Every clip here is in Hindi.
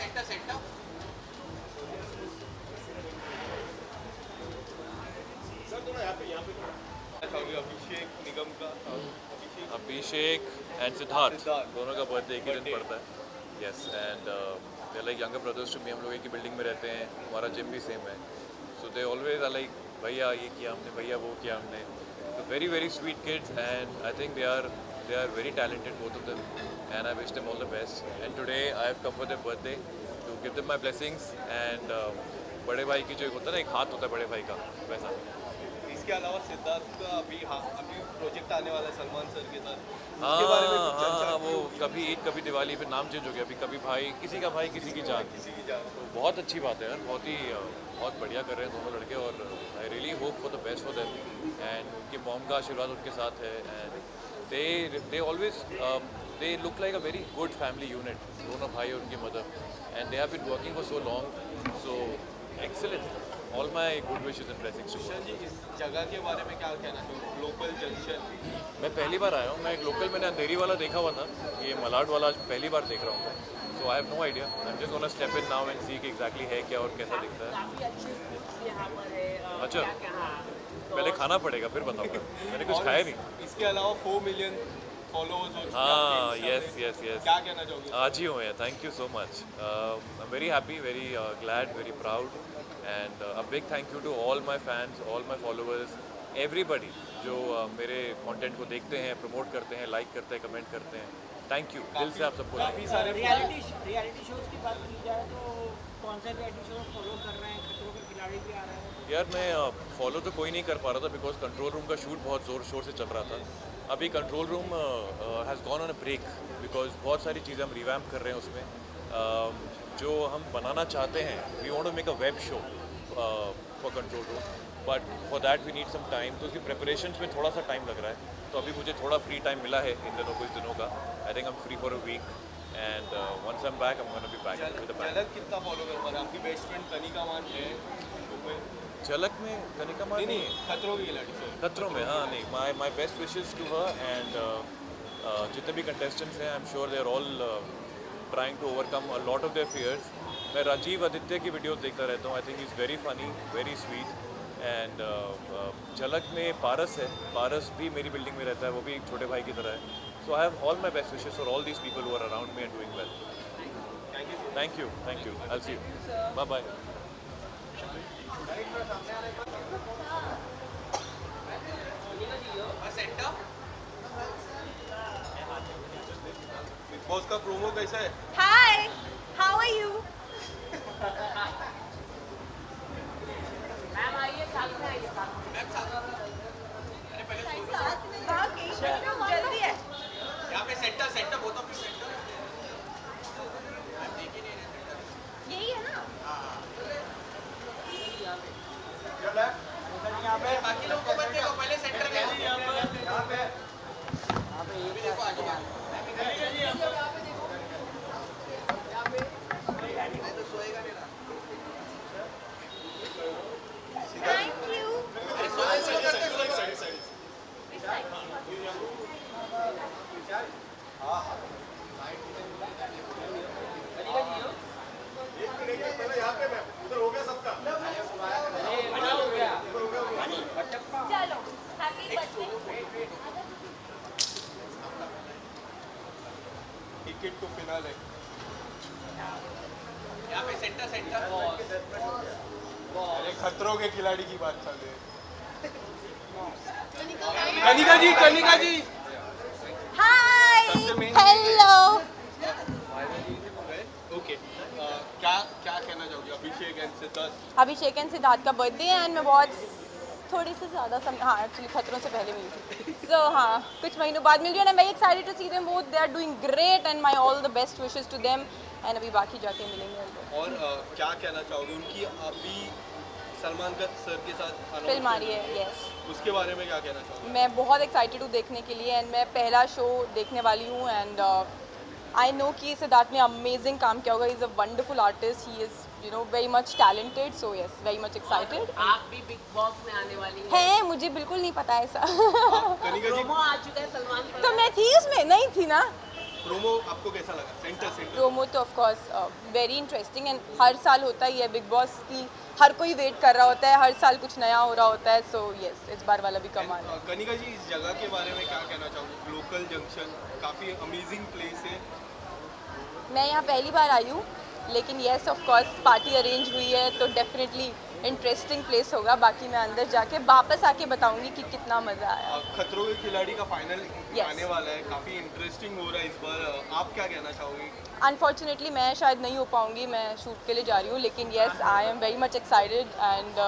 सेंटर सेंटर सर थोड़ा यहाँ पे थोड़ा अभिषेक निगम का अभिषेक एंड सिद्धार्थ दोनों का बर्थडे एक ही दिन पड़ता है. Yes and they like younger brothers to me. हम लोग एक ही बिल्डिंग में रहते हैं, हमारा जिम भी सेम है. सो दे ऑलवेज आर लाइक भैया ये किया हमने, भैया वो किया हमने. तो very very sweet kids and I think they are very talented, both of them, and I wish them all the best. And today I have come for their birthday to give them my blessings. And बड़े भाई की जो एक होता है ना, एक हाथ होता है बड़े भाई का, वैसा. इसके अलावा सिद्धार्थ का अभी प्रोजेक्ट आने वाला है सलमान सर के साथ. उसके बारे में कुछ चर्चा हाँ, वो कभी ईद कभी दिवाली, फिर नाम चेंज हो गया. अभी कभी भाई, किसी का भाई किसी की जान. तो बहुत अच्छी बात है यार, बहुत बढ़िया कर रहे हैं दोनों लड़के. और I really hope for the best for them. And उनकी मॉम का आशीर्वाद उनके साथ है. And they always they look like a very good family unit, दोनों भाई और उनकी mother. And they have been working for so long, so excellent. All my good wishes and blessings to you. जी, इस जगह के बारे में क्या कहना चाहिए? Local junction. मैं पहली बार आया हूँ. मैं एक लोकल, मैंने अंधेरी वाला देखा हुआ था, ये मलाड वाला पहली बार देख रहा हूँ. So I have no idea. I'm just gonna step in now and see कि exactly है क्या और कैसा दिखता है. काफी अच्छी यहाँ पर है. अच्छा, पहले खाना पड़ेगा फिर बताऊँगा. मैंने कुछ खाया नहीं. इसके अलावा 4 मिलियन फॉलोअर्स हो चुके हैं. हाँ, यस. क्या कहना चाहोगे? आज ही हुए हैं. Thank you so much. I am very happy, very glad, very proud. And a big thank you to all my fans, all my followers, everybody जो मेरे कंटेंट को देखते हैं, प्रमोट करते हैं, लाइक करते हैं, कमेंट करते हैं. थैंक यू दिल से आप सबको. काफ़ी सारे रियलिटी शोज की बात की जाए तो कौन सा रियलिटी शो फॉलो कर रहे हैं? खतरों के खिलाड़ी भी आ रहे हैं. यार मैं फॉलो तो कोई नहीं कर पा रहा था बिकॉज कंट्रोल रूम का शूट बहुत ज़ोर शोर से चल रहा था. अभी control room has gone on a break because बहुत सारी चीज़ें हम रिवैम्प कर रहे हैं उसमें. जो हम बनाना चाहते हैं, we want to make a web show for control room, but for that we need some time. तो उसकी प्रिपरेशंस में थोड़ा सा टाइम लग रहा है. तो अभी मुझे थोड़ा फ्री टाइम मिला है इन दिनों, कुछ दिनों का. I think I am free for a week. And once I am back I am gonna be back with the back. Jhalak कितना फॉलो कर पा रहे हैं? आपकी बेस्ट फ्रेंड कनिका मान है झलक में कनिका मान नहीं खतरों की खिलाड़ी सर. खतरों में. हाँ नहीं, my best wishes to her. And जितने भी कंटेस्टेंट्स हैं, I am sure they are all trying to overcome a lot of their fears. मैं राजीव आदित्य की वीडियोस देखता रहता हूँ. I think is very funny, very sweet. And Jhalak में पारस है. पारस भी मेरी बिल्डिंग में रहता है, वो भी एक छोटे भाई की तरह है. So I have all my best wishes for all these people who are around me and doing well. Thank you. I will see you. Bye bye. Bigg Boss का प्रोमो कैसा है? Hi, how are you? Ma'am आइए, साथ में आइए. बाकी जल्दी है. यहाँ पे सेंटर बहुत ऑफ सेंटर. यही है ना? यहाँ पे बाकी लोग को बंद करो, पहले सेंटर में. यहाँ पे Thank you. चलो, happy birthday. Ticket to finale है. यहाँ पे सेंटर अरे खतरों के खिलाड़ी की बात चल रही है. कनिका जी. Hi. सबसे main Hello. ओके. क्या कहना चाहोगे अभिषेक एंड सिद्धार्थ? अभिषेक एंड सिद्धार्थ का बर्थडे है एंड मैं बहुत थोड़ी सी ज़्यादा हाँ एक्चुअली खतरों से पहले मिली थी. सो हाँ, कुछ महीनों बाद मिल रही है. And I excited to see them both. They are doing great and my all the best wishes to them. And अभी बाकी जाके मिलेंगे. और क्या कहना चाहोगे? उनकी अभी सलमान का सर के साथ फिल्म आ रही है. यस, उसके बारे में क्या कहना चाहोगे? मैं बहुत एक्साइटेड हूँ देखने के लिए. एंड मैं पहला शो देखने वाली हूँ. एंड आई नो कि सिद्धार्थ ने अमेजिंग काम किया होगा. Is a wonderful artist. He is very much talented. So yes, very much excited. आप भी बिग बॉस में आने वाली हैं. है, मुझे बिल्कुल नहीं पता ऐसा. कनिका जी प्रोमो आ चुका है सलमान पर. तो मैं थी उसमें नहीं थी ना. प्रोमो आपको कैसा लगा? सेंटर प्रोमो तो of course very interesting and हर साल होता ही है बिग बॉस की, हर कोई वेट कर रहा होता है, हर साल कुछ नया हो रहा होता है, सो यस इस बार वाला भी कमाल है। कनिका जी, इस जगह के बारे में क्या कहना चाहोगे? लोकल जंक्शन काफ़ी अमेजिंग प्लेस है। मैं यहाँ पहली बार आई हूँ, लेकिन yes of course party arrange हुई है तो डेफिनेटली इंटरेस्टिंग प्लेस होगा। बाकी मैं अंदर जाके वापस आके बताऊंगी कि कितना मज़ा आया। खतरों के खिलाड़ी का फाइनल Yes. आने वाला है, काफ़ी इंटरेस्टिंग हो रहा है इस बार। आप क्या कहना चाहोगे? अनफॉर्चुनेटली मैं शायद नहीं हो पाऊंगी, मैं शूट के लिए जा रही हूँ, लेकिन yes I am very much excited and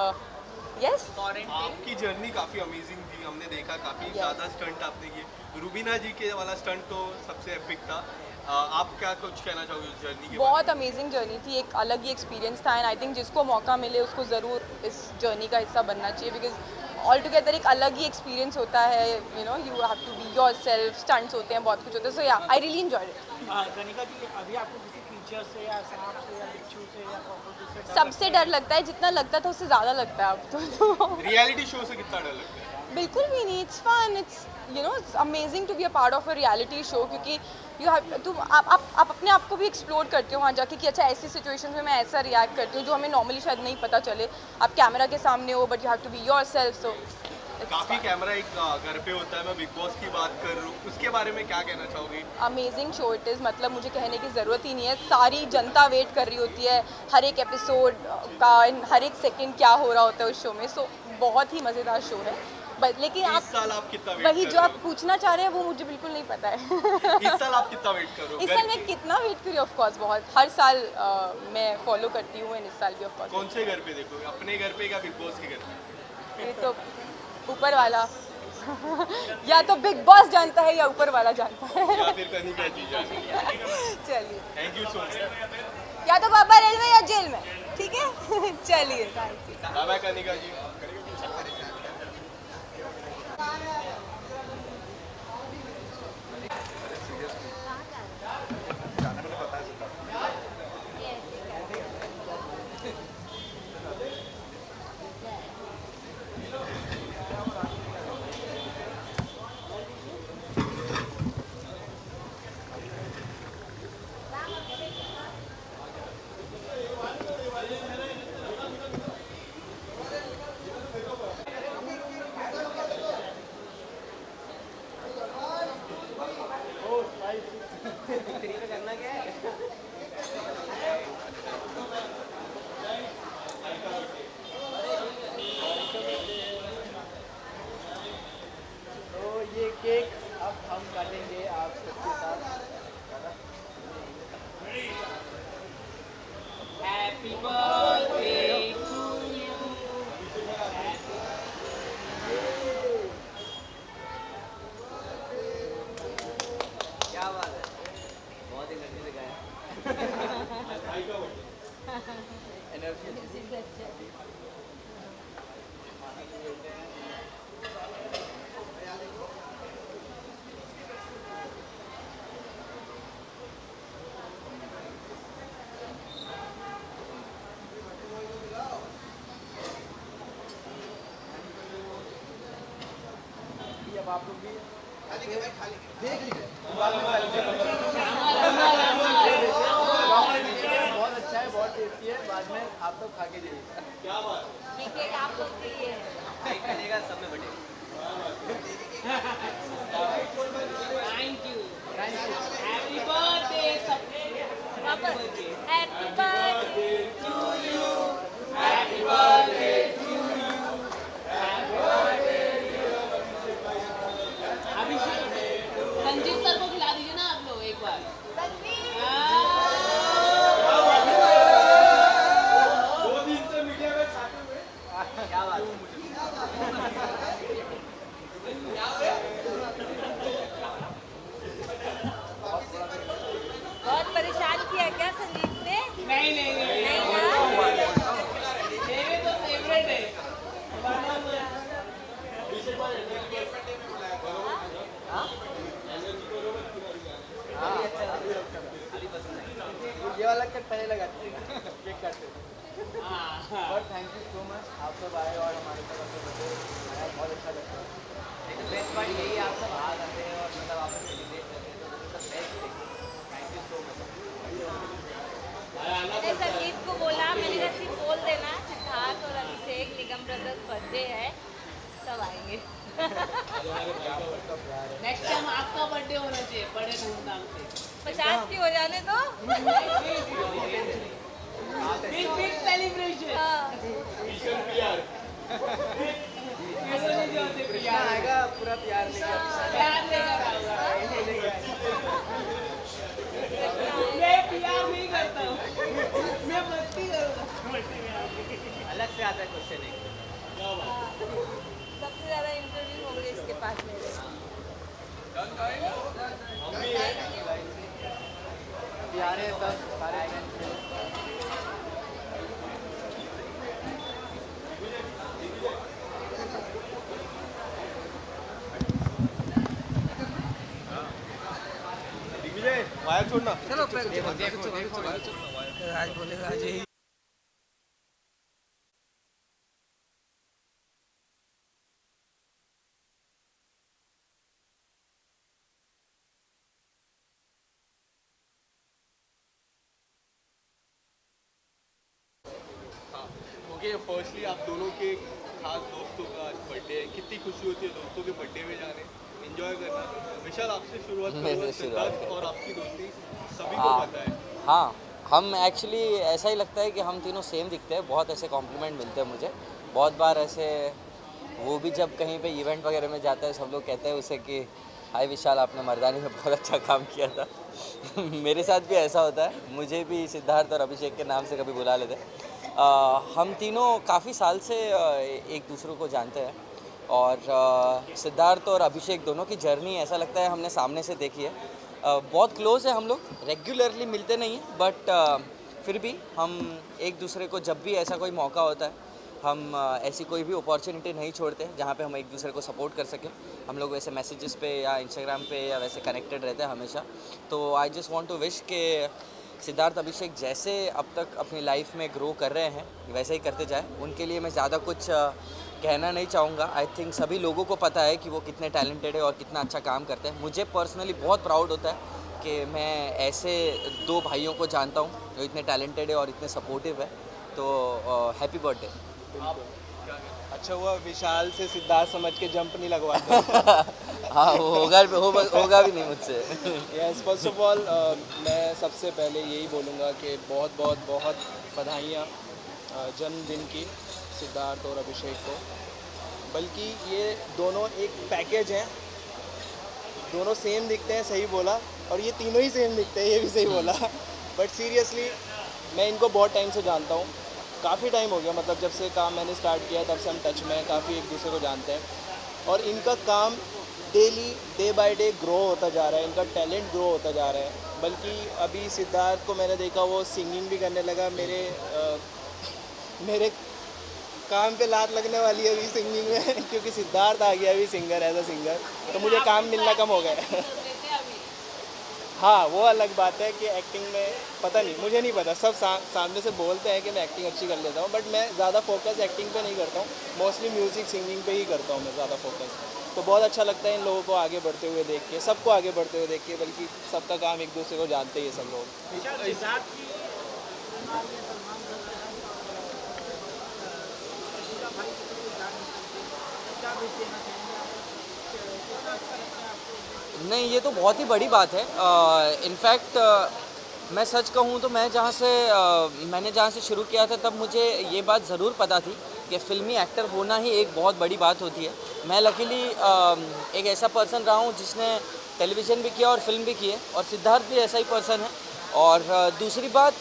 yes. आपकी जर्नी काफ़ी अमेजिंग थी, हमने देखा काफ़ी ज़्यादा स्टंट आपने किए। रूबीना जी के वाला स्टंट तो सबसे एपिक था। आप क्या कुछ कहना चाहोगे इस जर्नी के बहुत अमेजिंग जर्नी थी, एक अलग ही एक्सपीरियंस था एंड आई थिंक जिसको मौका मिले उसको ज़रूर इस जर्नी का हिस्सा बनना चाहिए, बिकॉज ऑल टुगेदर एक अलग ही एक्सपीरियंस होता है। You know you have to be yourself, stunts होते हैं, बहुत कुछ होता है, so yeah I really enjoyed it. Kanika ji, अभी आपको किसी क्रीचर से या सांप से या बिच्छू से या कॉकरोच से सबसे डर लगता है, जितना लगता था उससे ज़्यादा लगता है अब तो। रियलिटी शो से कितना डर लगता है? बिल्कुल भी नहीं, it's fun, it's you know it's amazing to be a part of a reality show, क्योंकि यू हैव तुम आप अपने आप को भी एक्सप्लोर करते हो वहाँ जाके कि अच्छा ऐसी सिचुएशन में मैं ऐसा रिएक्ट करती हूँ जो हमें नॉर्मली शायद नहीं पता चले। आप कैमरा के सामने हो but you have to be yourself, so काफ़ी कैमरा एक घर पे होता है। मैं बिग बॉस की बात कर रहा हूँ, उसके बारे में क्या कहना चाहोगे? अमेजिंग शो इट इज़, मतलब मुझे कहने की ज़रूरत ही नहीं है, सारी जनता वेट कर रही होती है हर एक एपिसोड का, हर एक सेकंड क्या हो रहा होता है उस शो में, सो बहुत ही मज़ेदार शो है। बट लेकिन इस साल आप कितना वेट वही कर जो रहे आप पूछना चाह रहे हैं वो मुझे बिल्कुल नहीं पता है। हो? इस साल आप कितना वेट कर रहे हो? इस साल मैं कितना वेट करी, ऑफ कोर्स बहुत, हर साल मैं फॉलो करती हूँ एंड इस साल भी ऑफ कोर्स। कौन से घर पे देखोगे? अपने घर पे या बिग बॉस के घर पे? ये तो ऊपर वाला या तो बिग बॉस जानता है या ऊपर वाला जानता है। या फिर कनिका जी जाने? चलिए, थैंक यू सो मच। या तो बाबा रेलवे या जेल में, ठीक है। चलिए, thank you. Bye bye Kanika ji. तो ये केक अब हम काटेंगे आप सबके साथ। Happy birthday to you. क्या बात है, बहुत एनर्जी से गाया। अब आप लोग भी बहुत अच्छा है, बहुत टेस्टी है, बाद में आप लोग खा के जाइए। ये केक आप लोग के लिए है। चलेगा, सब में बटेगा। Thank you. Happy birthday happy birthday to you. Happy birthday Sanjeev sir को खिला दीजिए ना आप लोग एक बार। क्या बात बहुत परेशान किया क्या संदीप ने? नहीं नहीं नहीं, नहीं ना? मेरे तो फेवरेट है। ये वाला कट पहले लगाते हैं, केक काटते but thank you so much, आप सब आए और हमारे साथ अपने बर्थडे मनाया, बहुत अच्छा लगता है। बेस्ट पार्ट यही आप सब आ जाते हैं और मतलब आप सेलिब्रेट करते हैं, तो बेस्ट 50 की हो जाने दो। बिग बिग सेलिब्रेशन कृष्णा आएगा पूरा प्यार लेकर प्यार लेकर आऊंगा मैं प्यार नहीं करता हूँ मैं मस्ती करूँगा अलग से आता है क्वेश्चन एक सबसे ज्यादा इंटरव्यू होंगे इसके पास मेरे। अभी आ रहे हैं सब सारे friends। दिग्विजय वायर छोड़ना आज बोलेगा आज यही ओके फर्स्टली आप दोनों के खास दोस्तों का आज बर्थडे है, कितनी खुशी होती है दोस्तों के बर्थडे में जाने, एंजॉय करना। विशाल आपसे शुरुआत मेरे करूँगा, से शुरुआत सिद्धार्थ और आपकी दोस्ती सभी को हाँ पता है। हाँ हम एक्चुअली ऐसा ही लगता है कि हम तीनों सेम दिखते हैं। बहुत ऐसे कॉम्प्लीमेंट मिलते हैं मुझे बहुत बार ऐसे। वो भी जब कहीं पे इवेंट वगैरह में जाता है सब लोग कहते हैं उसे कि हाय विशाल आपने मर्दानी में बहुत अच्छा काम किया था। मेरे साथ भी ऐसा होता है, मुझे भी सिद्धार्थ और अभिषेक के नाम से कभी बुला लेते हैं। हम तीनों काफ़ी साल से एक दूसरे को जानते हैं और सिद्धार्थ और अभिषेक दोनों की जर्नी ऐसा लगता है हमने सामने से देखी है। बहुत क्लोज है हम लोग, रेगुलरली मिलते नहीं हैं बट फिर भी हम एक दूसरे को जब भी ऐसा कोई मौका होता है हम ऐसी कोई भी अपॉर्चुनिटी नहीं छोड़ते जहाँ पे हम एक दूसरे को सपोर्ट कर सकें। हम लोग वैसे मैसेजेस पे या इंस्टाग्राम पे या वैसे कनेक्टेड रहते हैं हमेशा। तो I just want to wish के सिद्धार्थ अभिषेक जैसे अब तक अपनी लाइफ में ग्रो कर रहे हैं वैसे ही करते जाए। उनके लिए मैं ज़्यादा कुछ कहना नहीं चाहूँगा। आई थिंक सभी लोगों को पता है कि वो कितने टैलेंटेड है और कितना अच्छा काम करते हैं। मुझे पर्सनली बहुत प्राउड होता है कि मैं ऐसे दो भाइयों को जानता हूँ जो इतने टैलेंटेड है और इतने सपोर्टिव है। तो हैप्पी बर्थडे। अच्छा हुआ विशाल से सिद्धार्थ समझ के जंप नहीं लगवाते। हाँ वो होगा भी नहीं मुझसे। यस फर्स्ट ऑफ ऑल मैं सबसे पहले यही बोलूँगा कि बहुत बहुत बहुत बधाइयाँ जन्मदिन की सिद्धार्थ और अभिषेक को। बल्कि ये दोनों एक पैकेज हैं, दोनों सेम दिखते हैं, सही बोला, और ये तीनों ही सेम दिखते हैं, ये भी सही बोला। बट सीरियसली मैं इनको बहुत टाइम से जानता हूँ, काफ़ी टाइम हो गया, मतलब जब से काम मैंने स्टार्ट किया तब से हम टच में हैं, काफ़ी एक दूसरे को जानते हैं। और इनका काम daily day by day grow होता जा रहा है, इनका टैलेंट ग्रो होता जा रहा है। बल्कि अभी सिद्धार्थ को मैंने देखा वो सिंगिंग भी करने लगा। मेरे काम पे लात लगने वाली है अभी सिंगिंग में क्योंकि सिद्धार्थ आ गया अभी सिंगर, एज अ सिंगर, तो मुझे काम मिलना कम हो गया है। हाँ वो अलग बात है कि एक्टिंग में पता नहीं, मुझे नहीं पता, सब सामने से बोलते हैं कि मैं एक्टिंग अच्छी कर लेता हूँ, बट मैं ज़्यादा फोकस एक्टिंग पे नहीं करता हूँ, मोस्टली म्यूज़िक सिंगिंग पे ही करता हूँ मैं ज़्यादा फोकस। तो बहुत अच्छा लगता है इन लोगों को आगे बढ़ते हुए देख के, सबको आगे बढ़ते हुए देख के, बल्कि सबका काम एक दूसरे को जानते ही है सब लोग। नहीं ये तो बहुत ही बड़ी बात है। इनफैक्ट मैं सच कहूँ तो मैंने जहाँ से शुरू किया था तब मुझे ये बात ज़रूर पता थी कि फ़िल्मी एक्टर होना ही एक बहुत बड़ी बात होती है। मैं लकीली एक ऐसा पर्सन रहा हूँ जिसने टेलीविज़न भी किया और फिल्म भी की है, और सिद्धार्थ भी ऐसा ही पर्सन है। और दूसरी बात,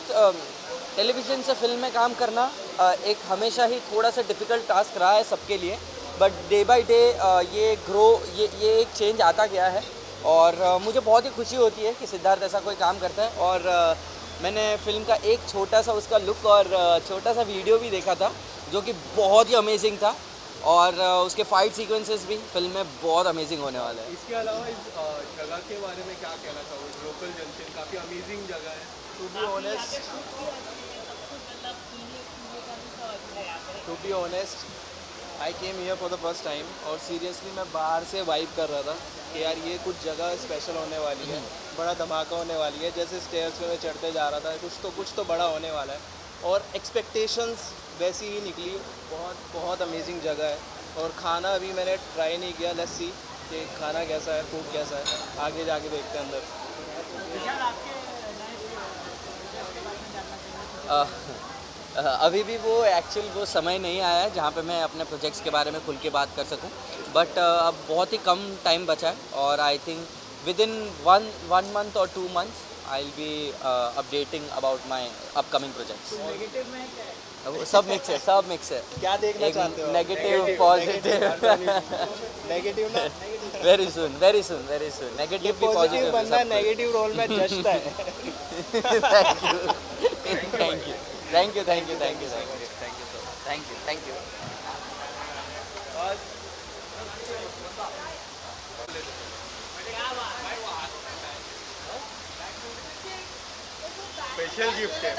टेलीविज़न से फिल्म में काम करना एक हमेशा ही थोड़ा सा डिफ़िकल्ट टास्क रहा है सबके लिए, बट डे बाय डे ये एक चेंज आता गया है। और मुझे बहुत ही खुशी होती है कि सिद्धार्थ ऐसा कोई काम करता है। और मैंने फ़िल्म का एक छोटा सा उसका लुक और छोटा सा वीडियो भी देखा था जो कि बहुत ही अमेजिंग था, और उसके फाइट सीक्वेंसेस भी फिल्म में बहुत अमेजिंग होने वाले हैं। इसके अलावा इस जगह के बारे में क्या कहना चाहोगे? लोकल जंक्शन काफ़ी अमेजिंग जगह है। To be honest I came here for the first time, और सीरियसली मैं बाहर से वाइब कर रहा था कि यार ये कुछ जगह स्पेशल होने वाली है, बड़ा धमाका होने वाली है। जैसे स्टेयर्स पे मैं चढ़ते जा रहा था, कुछ तो बड़ा होने वाला है, और एक्सपेक्टेशंस वैसी ही निकली। बहुत बहुत अमेजिंग जगह है। और खाना अभी मैंने ट्राई नहीं किया, लेट्स सी कि खाना कैसा है, फूड कैसा है, आगे जाके देखते हैं अंदर। अभी भी वो एक्चुअल वो समय नहीं आया है जहाँ पे मैं अपने प्रोजेक्ट्स के बारे में खुल के बात कर सकूँ, बट अब बहुत ही कम टाइम बचा है और I think with in one month और 2 months I will be updating about my upcoming projects. Negative में क्या है? सब मिक्स है क्या देखना चाहते हो? नेगेटिव पॉजिटिव नेगेटिव ना वेरी सुन नेगेटिव भी पॉजिटिव पॉजिटिव बंदा नेगेटिव रोल में जचता है। Thank you. स्पेशल गिफ्ट है।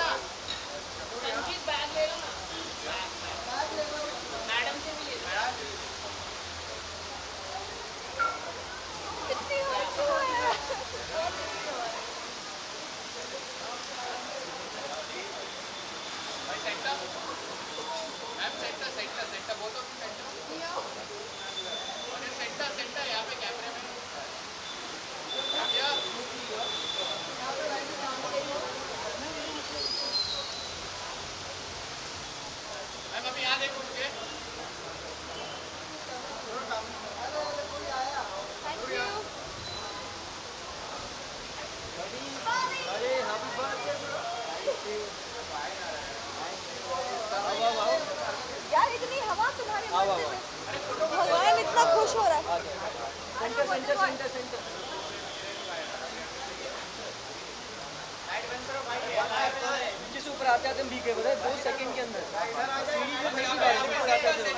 यार इतनी हवा तुम्हारे बर्थडे पे, भगवान इतना खुश हो रहा है। नीचे से ऊपर आते आते हम भीगे बोले 2 सेकंड के अंदर सीढ़ी जो थी बैठने ऊपर आते थे।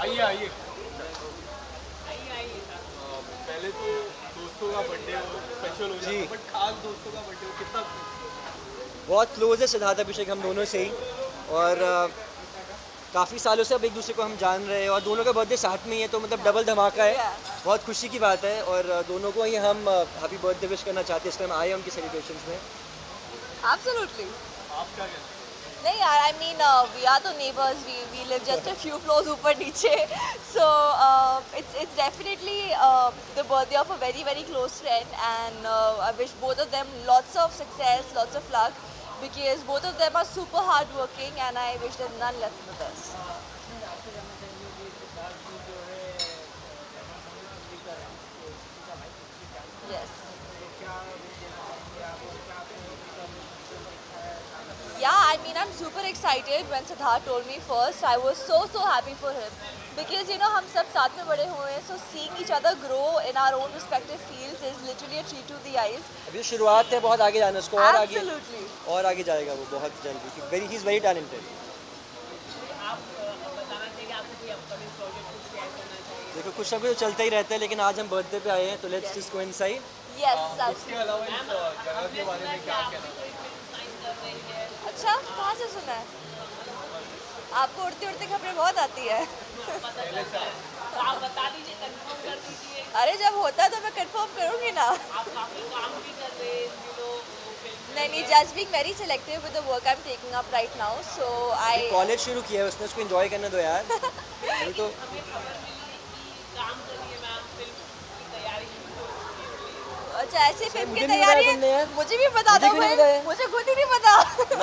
आइए पहले तो दोस्तों का बर्थडे स्पेशल हो जाता है, बट खास दोस्तों का बर्थडे कितना बहुत क्लोज है सिद्धार्थ अभिषेक हम दोनों से ही, और काफ़ी सालों से अब एक दूसरे को हम जान रहे हैं और दोनों का बर्थडे साथ में ही है, तो मतलब डबल धमाका है। बहुत खुशी की बात है और दोनों को ही हम हैप्पी बर्थडे विश करना चाहते हैं। इस टाइम आए हैं उनकी सेलिब्रेशंस में। Absolutely. आप क्या कहते हैं? नहीं यार, I mean we are the neighbors. We live just a few floors ऊपर नीचे. So it's definitely the birthday of a very very close friend, and I wish both of them lots of success, lots of luck, because both of them are super hardworking, and I wish them none less than the best. Yes. Yeah, I mean, I'm super excited. When Siddharth told me first, I was so happy for him, because you know हम सब साथ में बड़े हुए हैं, so seeing each other grow in our own respective fields is literally a treat to the eyes. अभी शुरुआत है, बहुत आगे जाना है उसको, Absolutely. और आगे जाएगा वो बहुत जल्दी। He is very talented. देखो कुछ ना कुछ चलता ही रहता है, लेकिन आज हम बर्थडे पे आए हैं तो let's just go inside. Yes, इसके absolutely. अलावा इस जगह के बारे में क्या कहना चाहिए? अच्छा, कहाँ से सुना है? आपको उड़ती उड़ती खबरें बहुत आती है। आप बता दीजिए, कंफर्म कर दीजिए। अरे जब होता है तो मैं कंफर्म करूँगी ना। आप काफी काम भी कर रहे हैं इन दिनों, नहीं, just being very selective with the work I'm taking up right now, so I. College शुरू किया है उसने, उसको एंजॉय करने दो यार। अभी तो हमें खबर मिली कि काम कर रही है मैम, फिल्म की तैयारी शुरू हो अच्छा, ऐसी फिल्म मुझे की नहीं तैयारी बताया तुमने है? यार। मुझे भी बता मुझे दो क्यों नहीं भाई, बताया? मुझे खुद ही नहीं पता।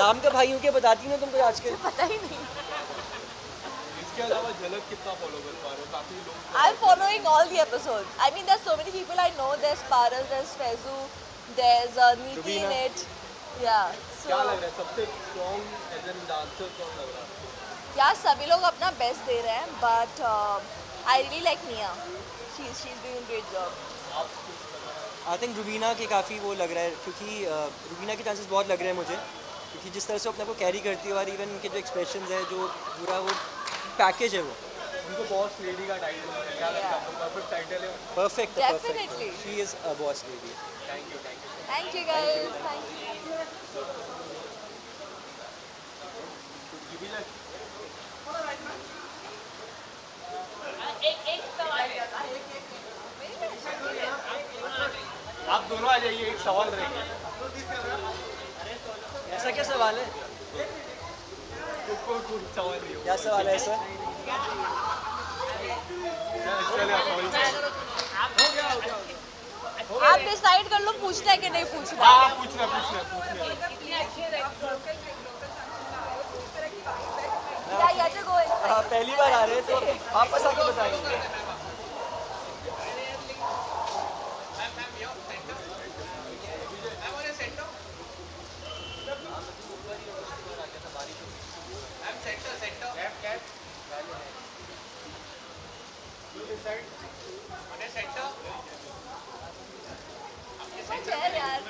नाम का भाइयों के बताती ना तुमको आज के। पता ही नहीं। इसके अलावा झलक कितना फॉलो कर पा रहे हो? काफी लोग I'm following all the episodes. I mean, there's so many people I know. There's Paras, there's Faizu, there's Neeti in Rubina. it. Yeah. क्या So, लग रहा है सबसे स्ट्रॉन्ग एज एन डांसर कौन लग रहा है? यार सभी लोग अपना बेस्ट दे रहे हैं, but I really like Nia. She's doing a great job. I think Rubina के काफ़ी वो लग रहा है, क्योंकि रुबीना के चांसेस बहुत लग रहे हैं मुझे, क्योंकि जिस तरह से वो अपने को कैरी करती है और इवन उनके जो एक्सप्रेशंस है, जो पूरा वो पैकेज है वो उनको बॉस लेडी का टाइटल है, क्या लगता है आपको? परफेक्ट टाइटल है। परफेक्ट है। Definitely. She is a boss lady. Thank you. Thank you guys. Thank you. एक सवाल है। आप दोनों आ जाइए, एक सवाल रहेगा। ऐसा क्या सवाल है? कोई सवाल नहीं हो क्या सवाल है सर? चलिए आप डिसाइड कर लो पूछना है कि नहीं पूछना। हाँ पूछना या to go inside? हाँ पहली बार आ रहे हैं तो वापस आके बताएंगे। चल यार।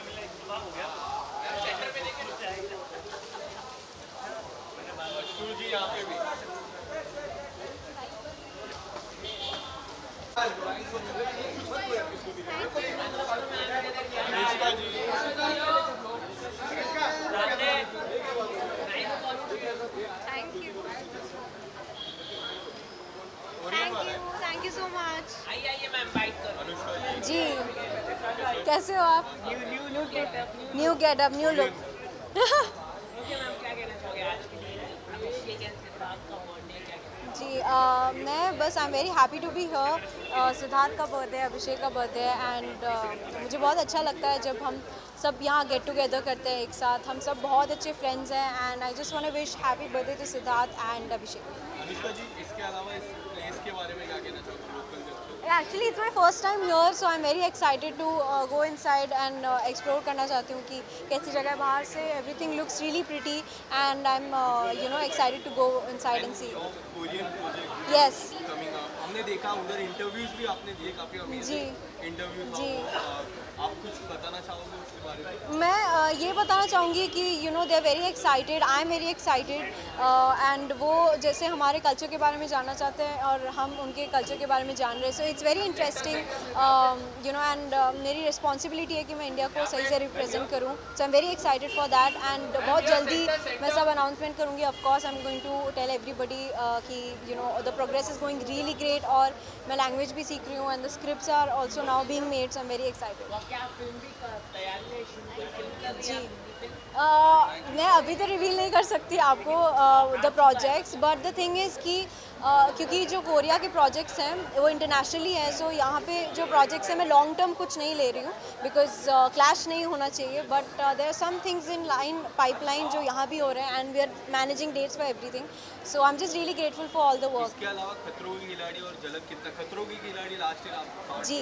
शुरू जी यहाँ पे भी अनुष्का जी थैंक यू सो मच। आइए मैं इनवाइट कर अनुष्का जी जी कैसे हो आप? New getup new look. Okay ma'am, क्या कहना चाहोगे आज के लिए अभिषेक एंड सिद्धार्थ का बर्थडे? क्या कहना जी मैं बस I am very happy to be here. Siddharth का बर्थडे है, अभिषेक का बर्थडे है एंड मुझे बहुत अच्छा लगता है जब हम सब यहाँ गेट टुगेदर करते हैं एक साथ। हम सब बहुत अच्छे फ्रेंड्स हैं and I just want to wish happy birthday to Siddharth and Abhishek. Anushka ji इसके अलावा इस प्लेस के बारे में क्या कहना चाहोगे local junction? Actually, it's my first time here, so I'm very excited to go inside and explore करना चाहती हूँ कि कैसी जगह है बाहर से। Everything looks really pretty and I'm excited to go inside and see. Korean project Yes. Coming up हमने देखा उधर इंटरव्यूज भी आपने दिए काफी अमेजिंग इंटरव्यू था जी। आप कुछ बताना चाहोगे उसके बारे में? मैं ये बताना चाहूँगी कि they are very excited, I am very excited and वो जैसे हमारे कल्चर के बारे में जानना चाहते हैं और हम उनके कल्चर के बारे में जान रहे हैं। So it's very interesting and मेरी रिस्पॉन्सिबिलिटी है कि मैं इंडिया को सही से रिप्रेजेंट करूँ। So I am very excited for that and बहुत जल्दी मैं सब अनाउंसमेंट करूँगी। Of course I am going to tell everybody कि the progress is going really great और मैं लैंग्वेज भी सीख रही हूँ and the scripts are also now being made. So I am very excited. क्या फिल्म भी तैयारी है, शुरू कोई फिल्म कर रही है जी। आप? मैं अभी तो रिवील नहीं कर सकती आपको the projects, but the thing is कि क्योंकि जो कोरिया के प्रोजेक्ट्स हैं वो इंटरनेशनली हैं, सो यहाँ पे जो प्रोजेक्ट्स हैं मैं लॉन्ग टर्म कुछ नहीं ले रही हूँ बिकॉज क्लैश नहीं होना चाहिए। But there are some things in line pipeline जो यहाँ भी हो रहे हैं and we are managing dates for everything. So I am just really grateful for all the work. इसके अलावा खतरों की खिलाड़ी और झलक कितना खतरों की खिलाड़ी लास्ट ईयर आप जी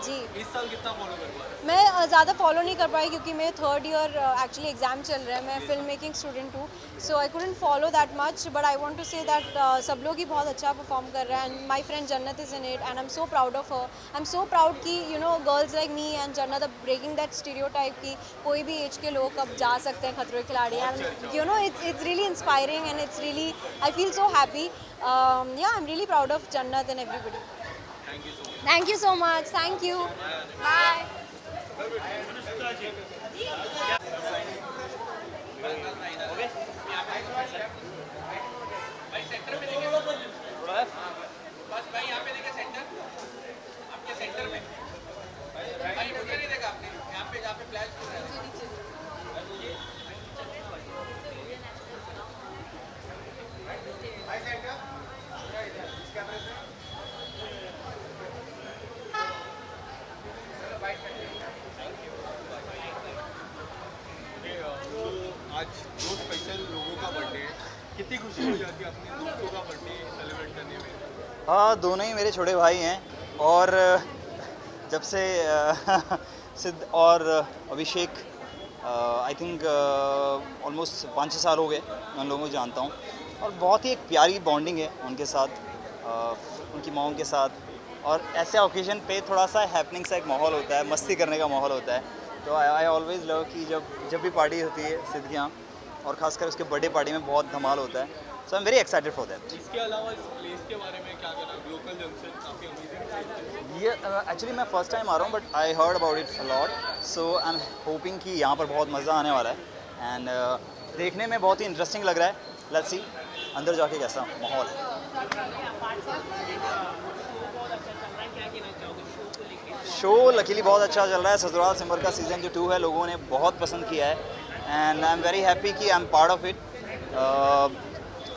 जी इस साल कितना फॉलो कर पा रहे हैं? मैं ज़्यादा फॉलो नहीं कर पाई क्योंकि मेरे थर्ड ईयर एक्चुअली एग्ज़ाम चल रहा है। मैं फिल्म मेकिंग स्टूडेंट हूँ, so I couldn't follow that much, but I want to say that सब लोग ही बहुत अच्छा परफॉर्म कर रहे हैं and my friend Jannat is in it and I am so proud of her. I am so proud कि girls like me and Jannat are breaking that stereotype कि कोई भी एज के लोग अब जा सकते हैं Khatron Ke Khiladi and it's really inspiring and it's really I feel so happy. Yeah I am really proud of Jannat and everybody. Thank you so much. Thank you. Bye. बस भाई यहाँ पे देखे सेंटर आपके सेंटर में भाई मुझे नहीं देखा आपने यहाँ पे फ्लैश हो रहा है। आज दो स्पेशल लोगों का बर्थडे है, कितनी खुशी हो जाती है अपने दोस्तों का बर्थडे सेलिब्रेट करने में? हाँ, दोनों ही मेरे छोटे भाई हैं और जब से सिद्ध और अभिषेक आई थिंक ऑलमोस्ट 5-6 साल हो गए मैं उन लोगों को जानता हूँ और बहुत ही एक प्यारी बॉन्डिंग है उनके साथ, उनकी माओं के साथ। और ऐसे ओकेजन पे थोड़ा सा हैपनिंग सा एक माहौल होता है, मस्ती करने का माहौल होता है। तो आई ऑलवेज़ लव कि जब भी पार्टी होती है सिद्ध के यहाँ और ख़ासकर उसके बर्थडे पार्टी में बहुत धमाल होता है। So I am very excited for that. इसके अलावा इस प्लेस के बारे में क्या कहना? लोकल जंक्शन काफ़ी अमेजिंग। ये एक्चुअली मैं फ़र्स्ट टाइम आ रहा हूँ but I heard about it a lot, so I am hoping कि यहाँ पर बहुत मज़ा आने वाला है एंड देखने में बहुत ही इंटरेस्टिंग लग रहा है। लेट्स सी अंदर जाके कैसा माहौल है। शो लकीली बहुत अच्छा चल रहा है। ससुराल सिमर का सीज़न जो 2 है लोगों ने बहुत पसंद किया है and I am very happy कि I am part of it.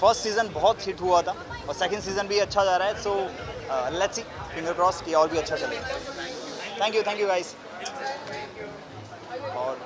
First season बहुत हिट हुआ था और सेकंड सीज़न भी अच्छा जा रहा है, so let's see, finger cross कि और भी अच्छा चले। Thank you guys. और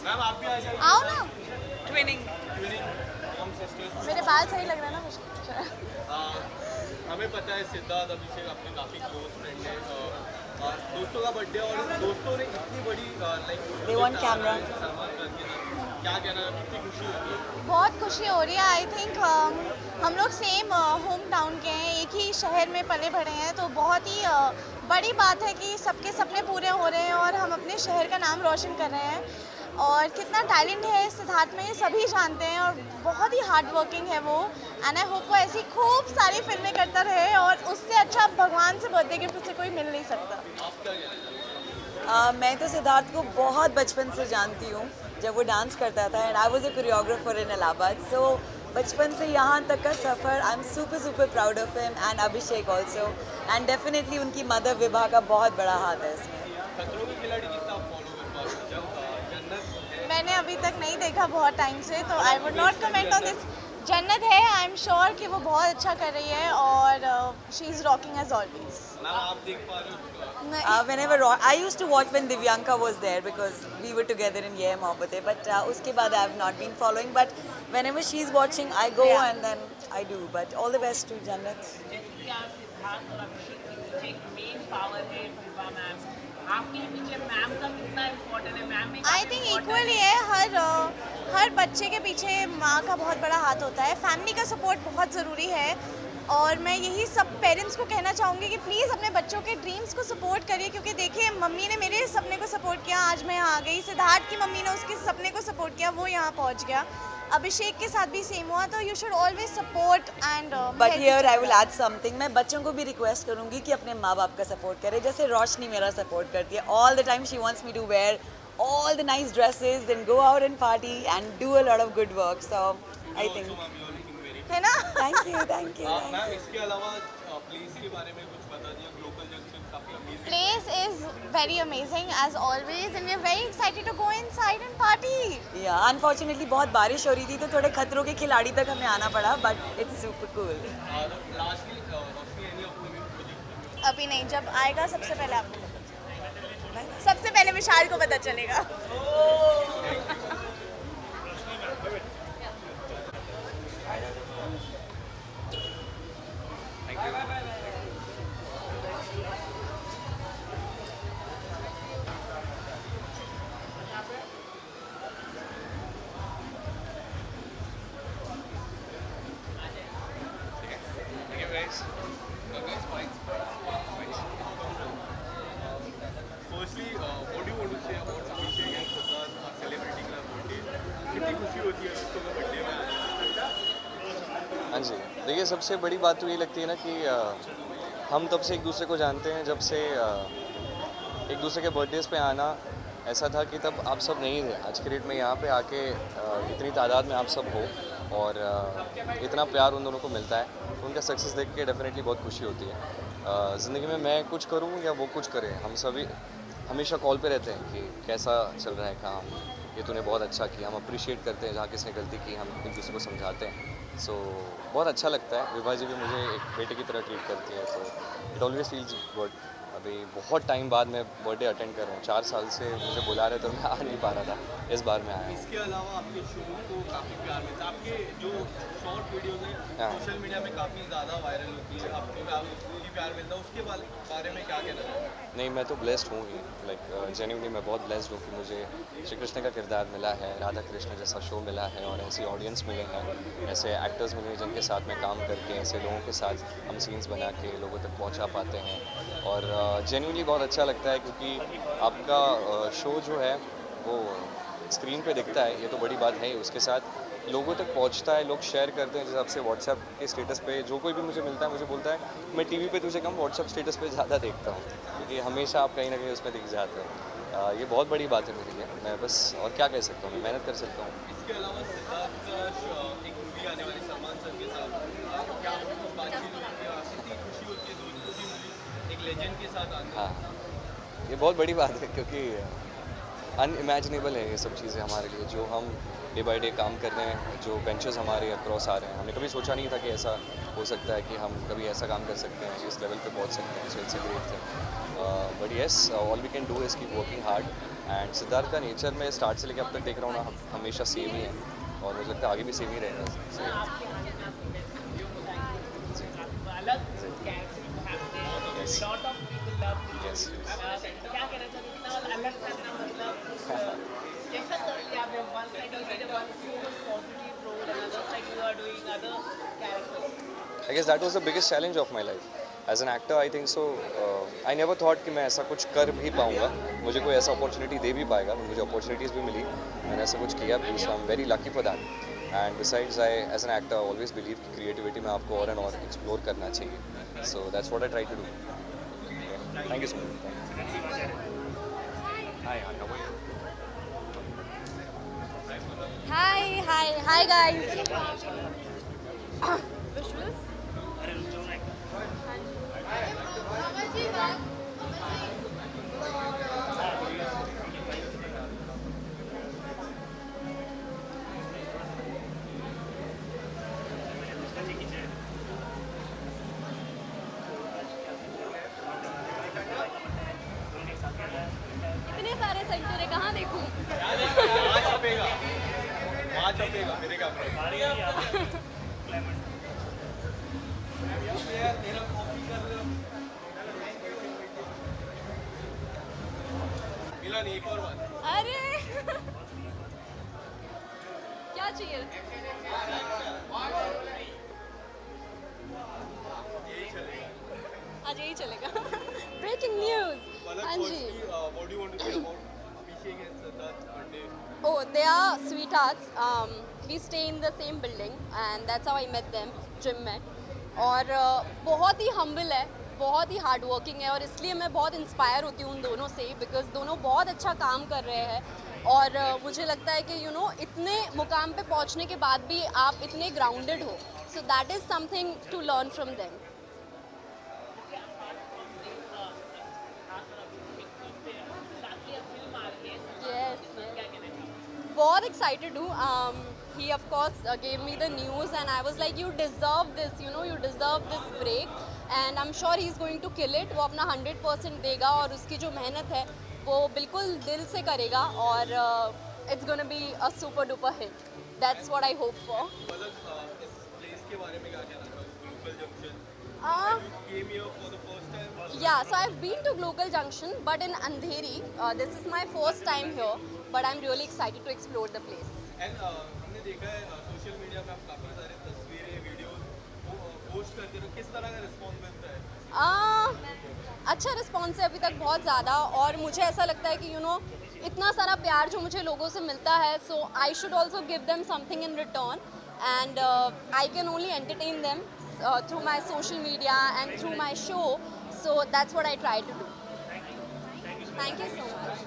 मैम आप भी आ जाइए। आओ ना, ट्विनिंग हम सिस्टर्स। मेरे बाल सही लग रहे हैं ना मुझे? हमें पता है सिद्धार्थ अभिषेक अपने काफ़ी क्लोज फ्रेंड हैं। दोस्तों का बर्थडे और दोस्तों ने इतनी बड़ी They want camera. Salman Khan के साथ क्या कहना, कितनी खुशी होती है? बहुत खुशी हो रही है। आई थिंक हम लोग सेम होम टाउन के हैं, एक ही शहर में पले बढ़े हैं, तो बहुत ही बड़ी बात है कि सबके सपने पूरे हो रहे हैं और हम अपने शहर का नाम रोशन कर रहे हैं। और कितना टैलेंट है सिद्धार्थ में ये सभी जानते हैं और बहुत ही हार्ड वर्किंग है वो। एंड आई होप वो ऐसी खूब सारी फिल्में करता रहे और उससे अच्छा भगवान से बर्थडे गिफ्ट उसे कोई मिल नहीं सकता। मैं तो सिद्धार्थ को बहुत बचपन से जानती हूँ, जब वो डांस करता था and I was a choreographer in Allahabad. So बचपन से यहाँ तक का सफ़र, I am super proud of him and Abhishek also, and definitely उनकी मदर विभा का बहुत बड़ा हाथ है इसमें। खतरों के खिलाड़ी कितना फॉलो कर पा रहे हो? जन्नत मैंने अभी तक नहीं देखा बहुत टाइम से, तो I would not comment on this. जन्नत है, आई एम श्योर कि वो बहुत अच्छा कर रही है और she is rocking as always. Ma'am आप देख पा रहे हो? Whenever I used to watch when Divyanka was there because we were together in Ye Mohabbatein, but uske baad I have not been following. But whenever she's watching, I go Yeah. and then I do. But all the best to Jannat. I think equally है, हर बच्चे के पीछे माँ का बहुत बड़ा हाथ होता है। फैमिली का सपोर्ट बहुत ज़रूरी है और मैं यही सब पेरेंट्स को कहना चाहूँगी कि प्लीज़ अपने बच्चों के ड्रीम्स को सपोर्ट करिए, क्योंकि देखिए मम्मी ने मेरे सपने को सपोर्ट किया, आज मैं यहाँ आ गई। सिद्धार्थ की मम्मी ने उसके सपने को सपोर्ट किया, वो यहाँ पहुँच गया। अभिषेक के साथ भी सेम हुआ, तो you should always support and But here I will add something. मैं बच्चों को भी रिक्वेस्ट करूँगी कि अपने माँ बाप का सपोर्ट करें, जैसे रोशनी मेरा सपोर्ट करती है। All the time she wants me to wear all the nice dresses and go out and party and do a lot of good work. So I think. है ना? Thank you, thank you. Ma'am इसके अलावा प्लेस के बारे में कुछ बता दिया। ग्लोबल जंक्शन काफ़ी amazing. Place is very amazing as always and we are very excited to go inside and party. Yeah, unfortunately बहुत बारिश हो रही थी तो थोड़े खतरों के खिलाड़ी तक हमें आना पड़ा, but it's super cool. Lastly Roshni any upcoming project? अभी नहीं, जब आएगा सबसे पहले आपको पता चलेगा। सबसे पहले विशाल को पता चलेगा। Firstly, what do you want to say about Abhishek and Siddharth celebrating their birthday? कितनी खुशी होती है दोस्तों का बर्थडे में आना? हाँ जी, देखिए सबसे बड़ी बात तो ये लगती है ना कि हम तब से एक दूसरे को जानते हैं, जब से एक दूसरे के बर्थडेज़ पे आना ऐसा था कि तब आप सब नहीं थे। आज के डेट में यहाँ पे आके इतनी तादाद में आप सब हो और इतना प्यार उन दोनों को मिलता है, तो उनका सक्सेस देख के डेफिनेटली बहुत खुशी होती है। ज़िंदगी में मैं कुछ करूँ या वो कुछ करे, हम सभी हमेशा कॉल पे रहते हैं कि कैसा चल रहा है काम, ये तूने बहुत अच्छा किया। हम अप्रिशिएट करते हैं जहाँ किसने गलती की, हम एक दूसरे को समझाते हैं। सो बहुत अच्छा लगता है। विभा जी भी मुझे एक बेटे की तरह ट्रीट करती है, तो इट ऑलवेज फील्स गुड। अभी बहुत टाइम बाद मैं बर्थडे अटेंड कर रहा हूँ, 4 साल से मुझे बुला रहे तो मैं आ नहीं पा रहा था, इस बार मैं आया हूँ। इसके अलावा आपके शो को काफ़ी प्यार मिलता है। आपके जो शॉर्ट वीडियोज़ हैं सोशल मीडिया में काफ़ी ज़्यादा वायरल होती है, आपको प्यार मिलता है, उसके बारे में क्या कहना चाहिए? नहीं, मैं तो ब्लेस्ड हूँ ही, लाइक जेन्युइनली मैं बहुत ब्लेस्ड हूँ कि मुझे श्री कृष्ण का किरदार मिला है, राधा कृष्ण जैसा शो मिला है और ऐसी ऑडियंस मिले हैं, ऐसे एक्टर्स मिले हैं जिनके साथ मैं काम करके ऐसे लोगों के साथ हम सीन्स बना के लोगों तक पहुँचा पाते हैं। और जेन्युइनली बहुत अच्छा लगता है क्योंकि आपका शो जो है वो स्क्रीन पे दिखता है, ये तो बड़ी बात है ही, उसके साथ लोगों तक पहुंचता है, लोग शेयर करते हैं। जैसे आपसे व्हाट्सएप के स्टेटस पे जो कोई भी मुझे मिलता है मुझे बोलता है मैं टीवी पे तुझे कम व्हाट्सएप स्टेटस पे ज़्यादा देखता हूँ, क्योंकि हमेशा आप कहीं ना कहीं उसमें दिख जाते हो। ये बहुत बड़ी बात है मेरे लिए। मैं बस और क्या कह सकता हूँ, मैं मेहनत कर सकता हूँ। इसके अलावा सिद्धार्थ का एक मूवी आने वाली सलमान सर के साथ, क्या कुछ बातचीत होती है? कितनी खुशी होती है दोस्तों की मूवी एक लेजेंड के साथ आने? हाँ, ये बहुत बड़ी बात है क्योंकि अनइमेजिनेबल है ये सब चीज़ें हमारे लिए, जो हम डे बाय डे काम कर रहे हैं, जो वेंचर्स हमारे अक्रॉस आ रहे हैं। हमने कभी सोचा नहीं था कि ऐसा हो सकता है कि हम कभी ऐसा काम कर सकते हैं, इस लेवल पे पहुंच सकते हैं। So it's a great thing, but yes all we can do is keep working hard. And Siddharth का नेचर मैं स्टार्ट से लेकर अब तक देख रहा हूँ ना, हमेशा सेम ही है और मुझे लगता है आगे भी सेम ही रहेगा। Yes I guess that was the biggest challenge of my life. As an actor, I think so. I never thought कि मैं ऐसा कुछ कर भी पाऊँगा, मुझे कोई ऐसा अपॉर्चुनिटी दे भी पाएगा। मुझे अपॉर्चुनिटीज़ भी मिली, मैंने ऐसा कुछ किया भी, so I'm very lucky for that. And besides, I as an actor always believe कि creativity में आपको और explore करना चाहिए. So that's what I try to do. Yeah. Thank you so much. Hi, how are you? Hi guys. Visuals? इतने सारे सेंटर है, कहाँ देखूं? वहाँ छपेगा मेरे कैमरे। मिलन एक और बात, अरे क्या चाहिए? आज यही चलेगा। Breaking news. हाँ जी। What do you want to say about Abhishek and Siddharth's birthday? Oh, they are sweethearts. We stay in the same building and that's how I met them, gym में। और बहुत ही humble है, बहुत ही हार्ड वर्किंग है और इसलिए मैं बहुत इंस्पायर होती हूँ उन दोनों से, बिकॉज दोनों बहुत अच्छा काम कर रहे हैं और मुझे लगता है कि इतने मुकाम पे पहुँचने के बाद भी आप इतने ग्राउंडेड हो, so that is something to learn from them. बहुत एक्साइटेड हूँ। he of course gave me the news and I was like you deserve this, you deserve this break and I'm sure he's going to kill it। वो अपना 100% देगा और उसकी जो मेहनत है वो बिल्कुल दिल से करेगा और it's gonna be a super duper hit। That's what I hope for। मतलब इस प्लेस के बारे में क्या कहना चाहोगे? Global junction, you came here for the first time? Yeah, so I've been to Global Junction but in Andheri। This is my first time here but I'm really excited to explore the place। And हमने देखा है सोशल मीडिया में आप काफ़ी सारे तस्वीरें वीडियोस पोस्ट करते हो, किस तरह का रिस्पॉन्स मिलता है? अच्छा रिस्पॉन्स है अभी तक बहुत ज़्यादा और मुझे ऐसा लगता है कि इतना सारा प्यार जो मुझे लोगों से मिलता है, so I should also give them something in return and I can only entertain them through my social media and through my show, so that's what I try to do. Thank you so much.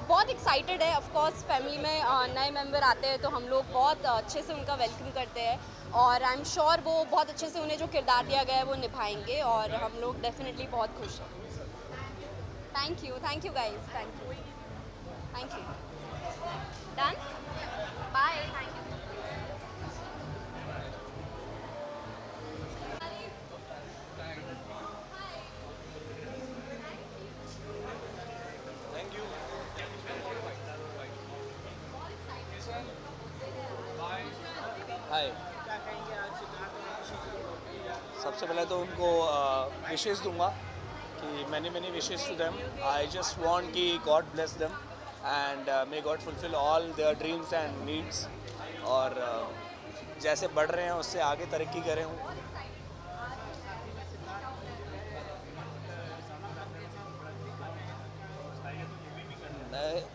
बहुत एक्साइटेड है। ऑफ कोर्स फैमिली में नए मेंबर आते हैं तो हम लोग बहुत अच्छे से उनका वेलकम करते हैं और आई एम श्योर वो बहुत अच्छे से उन्हें जो किरदार दिया गया है वो निभाएंगे और हम लोग डेफिनेटली बहुत खुश हैं। Thank you guys, thank you. Done, bye, thank you. Hi, सबसे पहले तो उनको विशेस दूंगा कि many wishes to them. I just want कि God bless them and may God fulfil all their dreams and needs, और जैसे बढ़ रहे हैं उससे आगे तरक्की करें।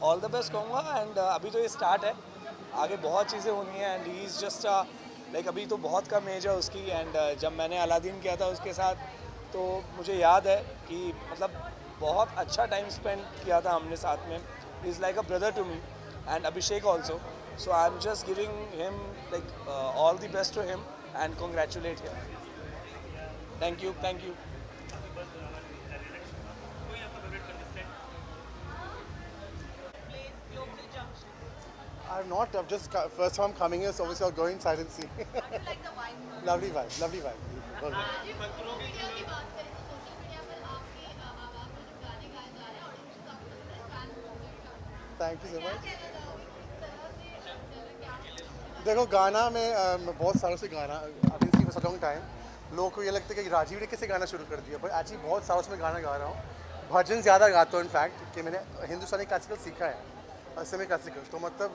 ऑल द बेस्ट कहूँगा, एंड अभी तो ये स्टार्ट है, आगे बहुत चीज़ें होनी है, and he is just like अभी तो बहुत कम एज है उसकी, एंड जब मैंने अलादीन किया था उसके साथ तो मुझे याद है कि मतलब बहुत अच्छा टाइम स्पेंड किया था हमने साथ में। He is like a brother to me, and Abhishek also, so I am just giving him like all the best to him and congratulate him. Thank you, thank you. I'm not. I've just first time I'm coming here, so obviously I'll go inside and see. Lovely vibe, lovely vibe. Thank you so much. देखो गाना में मैं बहुत सालों से गाना I've been singing for a long time. लोगों को ये लगता है कि राजीव ने कैसे गाना शुरू कर दिया, but actually बहुत सालों से मैं गाना गा रहा हूँ। भजन ज़्यादा गाता हूँ इनफैक्ट, कि मैंने हिंदुस्तानी क्लासिकल सीखा है, सेमी क्लासिकल, तो मतलब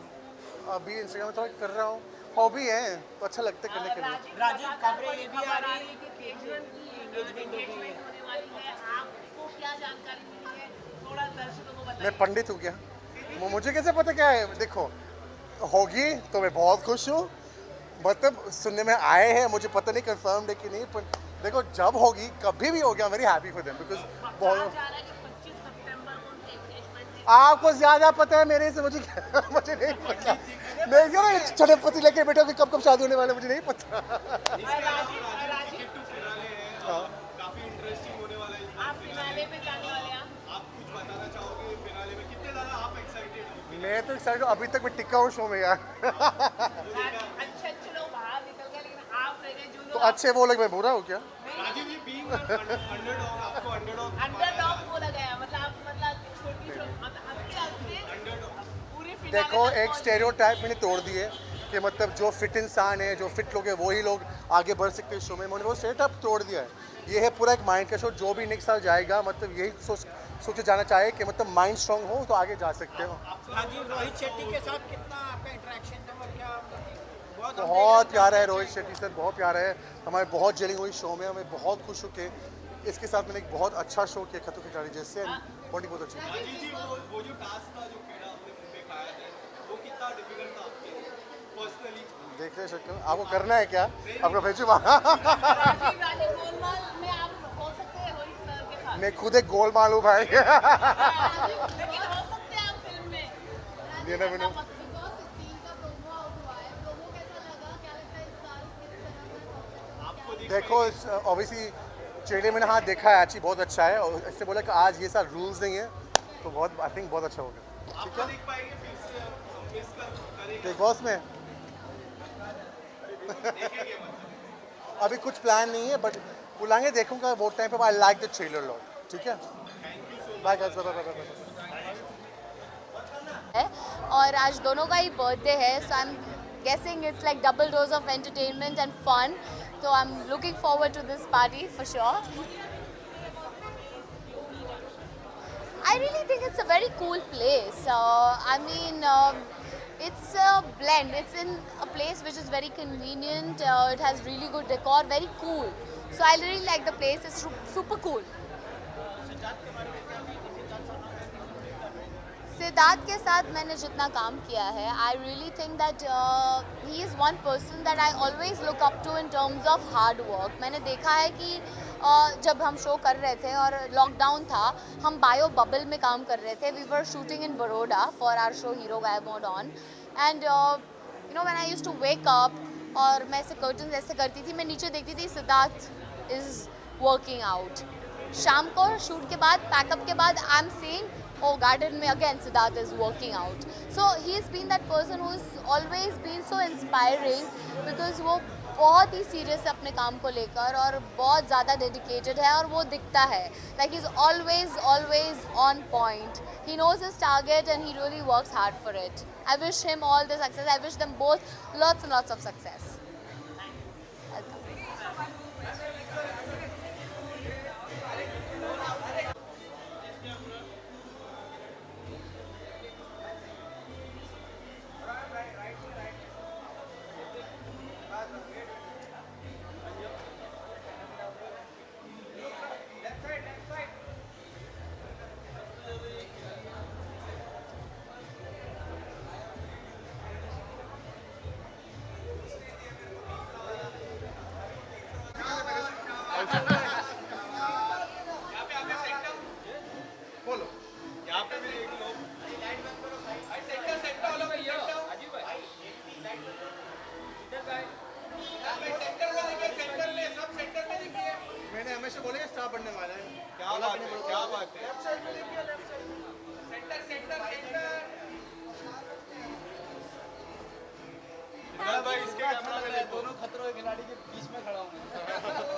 अभी इंस्टाग्राम में थोड़ा कर रहा हूँ, हॉबी है तो अच्छा लगता है करने के लिए। राजीव खबरें ये भी आ रही है कि केजरीवाल की एंगेजमेंट होने वाली है, आपको क्या जानकारी मिली है, थोड़ा दर्शकों को बताइए। मैं पंडित हूँ क्या? मुझे कैसे पता क्या है? देखो होगी तो मैं बहुत खुश हूँ, मतलब सुनने में आए हैं, मुझे पता नहीं कंफर्म है कि नहीं, पर देखो जब होगी कभी भी होगी, आई am very happy for them because बहुत आपको ज़्यादा पता है मेरे से, मुझे मुझे नहीं पता। मैं क्यों ना छोटे पति लेके बैठा कि कब कब शादी होने वाले, मुझे नहीं पता। काफी इंटरेस्टिंग होने वाला है। आप फिनाले में जाने वाले हैं, आप कुछ बताना चाहोगे फिनाले में कितने ज़्यादा आप एक्साइटेड हो? मैं तो एक्साइटेड हूँ, अभी तक मैं टिका हूँ शो में यार। अच्छे लोग बाहर निकल गए, लेकिन आप रह गए जो तो अच्छे वो लोग, मैं बुरा हूँ क्या? राजीव जी बीइंग अंडरडॉग, आपको अंडरडॉग बोला गया, मतलब देखो एक स्टेरियोटाइप मैंने तोड़ दिए कि मतलब जो फिट इंसान है, जो फिट लोग हैं वही लोग आगे बढ़ सकते हैं शो में, मैंने वो स्टेरियोटाइप तोड़ दिया है। ये है पूरा एक माइंड का शो, जो भी नेक्स्ट साल जाएगा मतलब यही सोचे जाना चाहिए कि मतलब माइंड स्ट्रांग हो तो आगे जा सकते हो। राजीव रोहित शेट्टी के साथ कितना आपका इंटरेक्शन था और क्या? बहुत प्यारा है रोहित शेट्टी सर, बहुत प्यारा है, हमारे बहुत जेलिंग हुई शो में, हमें बहुत खुश हो के इसके साथ मैंने एक बहुत अच्छा शो किया खतरों के खिलाड़ी जैसे, बॉडी बहुत अच्छी। वो जो टास्क था जो कीड़ा आपने मुंह पे खाया था, वो कितना डिफिकल्ट था आपके पर्सनली? देख रहे शक्ल, आपको करना है क्या? आपको भेजू मैं खुद एक गोलमाल हूँ भाई। देखो ऑब्वियसली ट्रेलर मैंने हाँ देखा है, अच्छी बहुत अच्छा है, और इससे बोला कि आज ये सारे रूल्स नहीं है तो बहुत आई थिंक बहुत अच्छा होगा। ठीक है बिग बॉस में अभी कुछ प्लान नहीं है, बट बुलाएंगे, देखूंगा वो टाइम पे। I like the trailer lot. ठीक है, bye guys, bye bye bye. और आज दोनों का ही बर्थडे है, so I am guessing it's like double dose of entertainment and fun, so I'm looking forward to this party for sure. I really think it's a very cool place. I mean, it's a blend. It's in a place which is very convenient. It has really good decor, very cool. So I really like the place. It's super cool. Siddharth के साथ मैंने जितना काम किया है, I really think that he is one person that I always look up to in terms of hard work. मैंने देखा है कि जब हम शो कर रहे थे और लॉकडाउन था, हम बायो बबल में काम कर रहे थे। We were shooting in Baroda for our show hero Gayab mode on, and you know when I used to wake up और मैं ऐसे कर्टन्स ऐसे करती थी, मैं नीचे देखती थी सिद्धार्थ इज़ वर्किंग आउट। शाम को शूट के बाद, पैकअप के बाद, I am seeing oh garden mein again Siddharth is working out. So he's been that person who's always been so inspiring because वो बहुत ही सीरियस है अपने काम को लेकर और बहुत ज़्यादा डेडिकेटेड है, और वो दिखता है, like he's always on point. He knows his target and he really works hard for it. I wish him all the success. I wish them both lots and lots of success. कहाँ पढ़ने वाला है? क्या बात है, क्या बात है। सिद्धार्थ भाई इसके कैमरा में देखो। दोनों खतरों के खिलाड़ी के बीच में खड़ा हूँ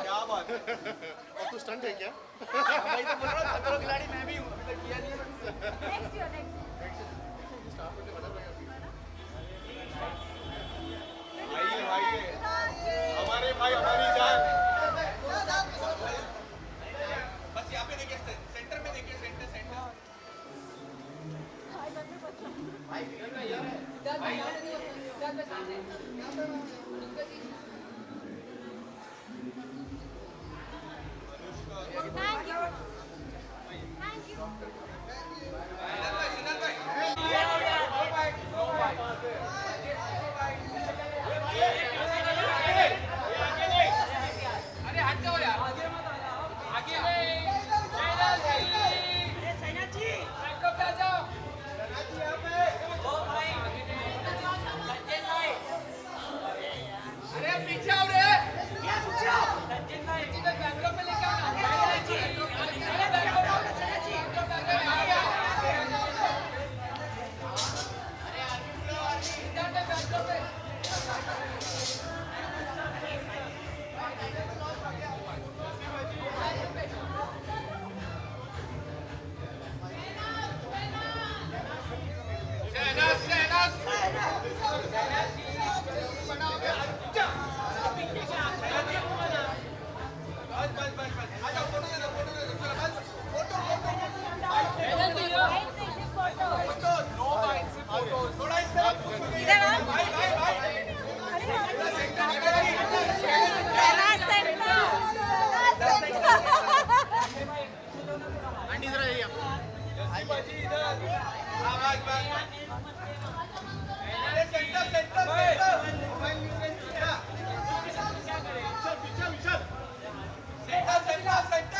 क्या बात है। और तू स्टंट है क्या? भाई तो बोल रहा हूँ खतरों खिलाड़ी मैं भी हूँ, अभी तक किया नहीं है। आइए आइए हमारे भाई हमारी जान। बस यहाँ पे देखिए, सेंटर में देखिए, centre centre. Centre centre centre